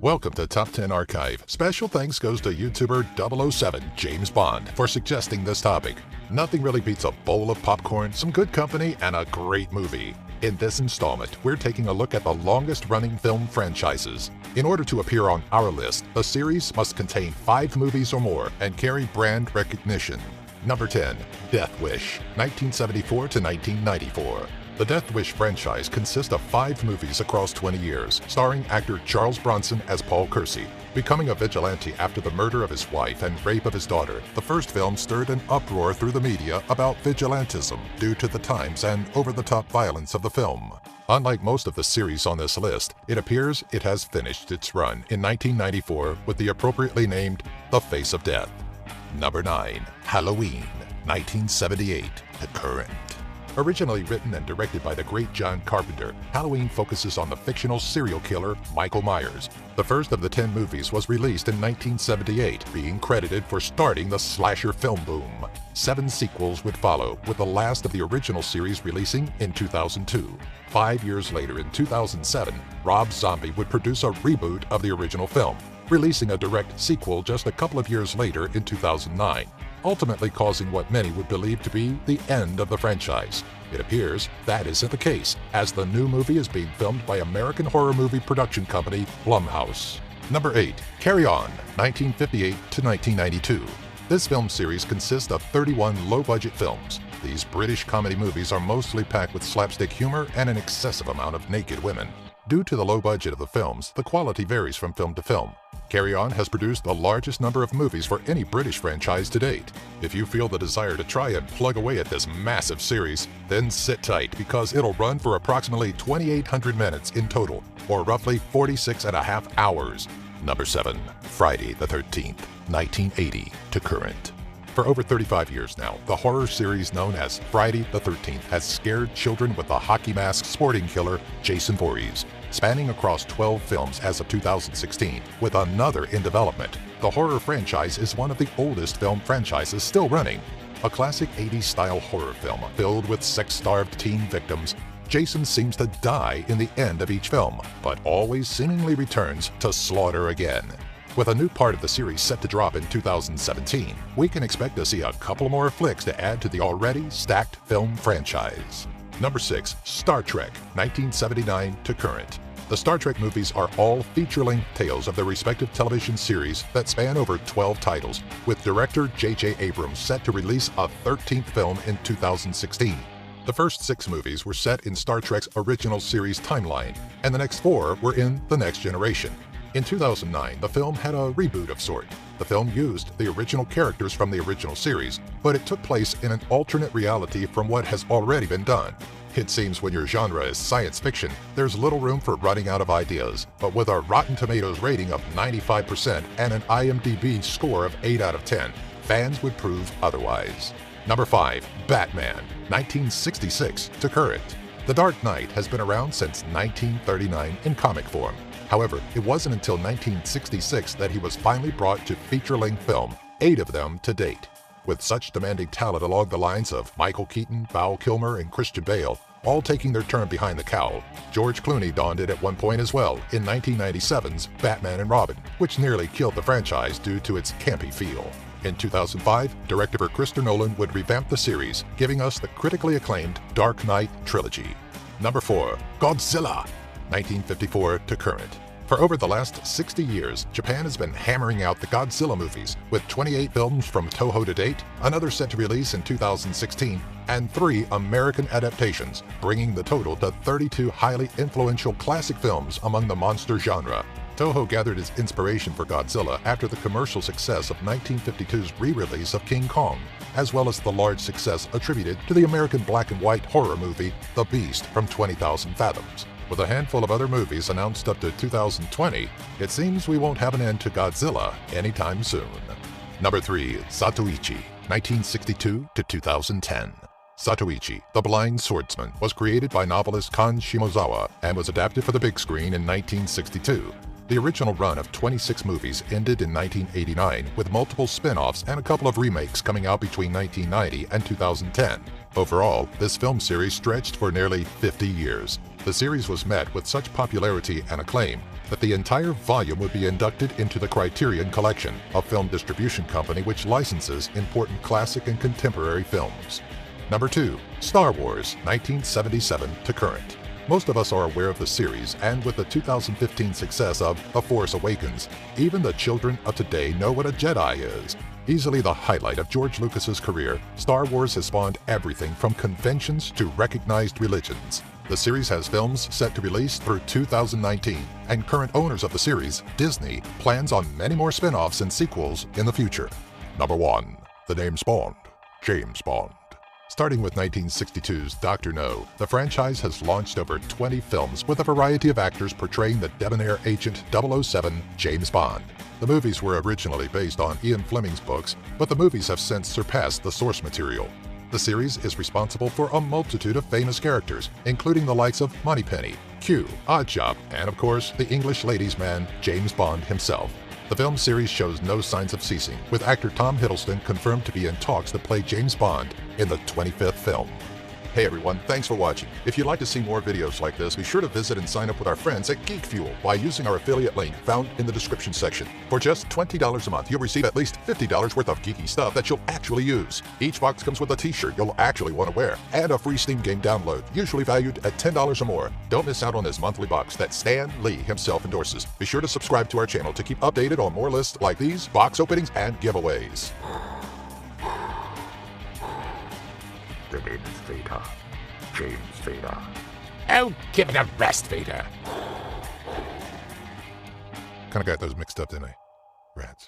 Welcome to Top 10 Archive. Special thanks goes to YouTuber 007 James Bond for suggesting this topic. Nothing really beats a bowl of popcorn, some good company, and a great movie. In this installment, we're taking a look at the longest-running film franchises. In order to appear on our list, the series must contain 5 movies or more and carry brand recognition. Number 10. Death Wish, 1974 to 1994. The Death Wish franchise consists of 5 movies across 20 years, starring actor Charles Bronson as Paul Kersey. Becoming a vigilante after the murder of his wife and rape of his daughter, the first film stirred an uproar through the media about vigilantism due to the times and over-the-top violence of the film. Unlike most of the series on this list, it appears it has finished its run in 1994 with the appropriately named The Face of Death. Number 9. Halloween, 1978 to current. Originally written and directed by the great John Carpenter, Halloween focuses on the fictional serial killer Michael Myers. The first of the 10 movies was released in 1978, being credited for starting the slasher film boom. 7 sequels would follow, with the last of the original series releasing in 2002. 5 years later, in 2007, Rob Zombie would produce a reboot of the original film, releasing a direct sequel just a couple of years later in 2009. Ultimately causing what many would believe to be the end of the franchise. It appears that isn't the case, as the new movie is being filmed by American horror movie production company Blumhouse. Number 8. Carry On, 1958 to 1992. This film series consists of 31 low-budget films. These British comedy movies are mostly packed with slapstick humor and an excessive amount of naked women. Due to the low budget of the films, the quality varies from film to film. Carry On has produced the largest number of movies for any British franchise to date. If you feel the desire to try and plug away at this massive series, then sit tight because it'll run for approximately 2,800 minutes in total, or roughly 46.5 hours. Number 7. Friday the 13th, 1980 to current. For over 35 years now, the horror series known as Friday the 13th has scared children with the hockey mask sporting killer Jason Voorhees. Spanning across 12 films as of 2016, with another in development, the horror franchise is one of the oldest film franchises still running. A classic 80s-style horror film filled with sex-starved teen victims, Jason seems to die in the end of each film, but always seemingly returns to slaughter again. With a new part of the series set to drop in 2017, we can expect to see a couple more flicks to add to the already stacked film franchise. Number 6. Star Trek, 1979 to current. The Star Trek movies are all feature-length tales of their respective television series that span over 12 titles, with director J.J. Abrams set to release a 13th film in 2016. The first 6 movies were set in Star Trek's original series timeline, and the next 4 were in The Next Generation. In 2009, the film had a reboot of sort. The film used the original characters from the original series, but it took place in an alternate reality from what has already been done. It seems when your genre is science fiction, there's little room for running out of ideas, but with a Rotten Tomatoes rating of 95% and an IMDb score of 8 out of 10, fans would prove otherwise. Number 5. Batman, 1966 to current. The Dark Knight has been around since 1939 in comic form. However, it wasn't until 1966 that he was finally brought to feature-length film, 8 of them to date. With such demanding talent along the lines of Michael Keaton, Val Kilmer, and Christian Bale, all taking their turn behind the cowl, George Clooney donned it at one point as well in 1997's Batman and Robin, which nearly killed the franchise due to its campy feel. In 2005, director Christopher Nolan would revamp the series, giving us the critically acclaimed Dark Knight trilogy. Number 4. Godzilla, 1954 to current. For over the last 60 years, Japan has been hammering out the Godzilla movies, with 28 films from Toho to date, another set to release in 2016, and 3 American adaptations, bringing the total to 32 highly influential classic films among the monster genre. Toho gathered its inspiration for Godzilla after the commercial success of 1952's re-release of King Kong, as well as the large success attributed to the American black and white horror movie The Beast from 20,000 Fathoms. With a handful of other movies announced up to 2020, it seems we won't have an end to Godzilla anytime soon. Number 3. Zatoichi, 1962 to 2010. Zatoichi, the Blind Swordsman, was created by novelist Kan Shimozawa and was adapted for the big screen in 1962. The original run of 26 movies ended in 1989, with multiple spin-offs and a couple of remakes coming out between 1990 and 2010. Overall, this film series stretched for nearly 50 years. The series was met with such popularity and acclaim that the entire volume would be inducted into the Criterion Collection, a film distribution company which licenses important classic and contemporary films. Number 2. Star Wars, 1977 to current. Most of us are aware of the series, and with the 2015 success of The Force Awakens, even the children of today know what a Jedi is. Easily the highlight of George Lucas's career, Star Wars has spawned everything from conventions to recognized religions. The series has films set to release through 2019, and current owners of the series, Disney, plans on many more spin-offs and sequels in the future. Number 1. The name's Bond, James Bond. Starting with 1962's Dr. No, the franchise has launched over 20 films with a variety of actors portraying the debonair agent 007 James Bond. The movies were originally based on Ian Fleming's books, but the movies have since surpassed the source material. The series is responsible for a multitude of famous characters, including the likes of Moneypenny, Q, Oddjob, and of course the English ladies' man James Bond himself. The film series shows no signs of ceasing, with actor Tom Hiddleston confirmed to be in talks to play James Bond in the 25th film. Hey everyone, thanks for watching. If you'd like to see more videos like this, be sure to visit and sign up with our friends at Geek Fuel by using our affiliate link found in the description section. For just $20 a month, you'll receive at least $50 worth of geeky stuff that you'll actually use. Each box comes with a t-shirt you'll actually want to wear, and a free Steam game download, usually valued at $10 or more. Don't miss out on this monthly box that Stan Lee himself endorses. Be sure to subscribe to our channel to keep updated on more lists like these, box openings, and giveaways. The name is Vader. James Vader. Oh, give it a rest, Vader. Kinda got those mixed up, didn't I? Rats.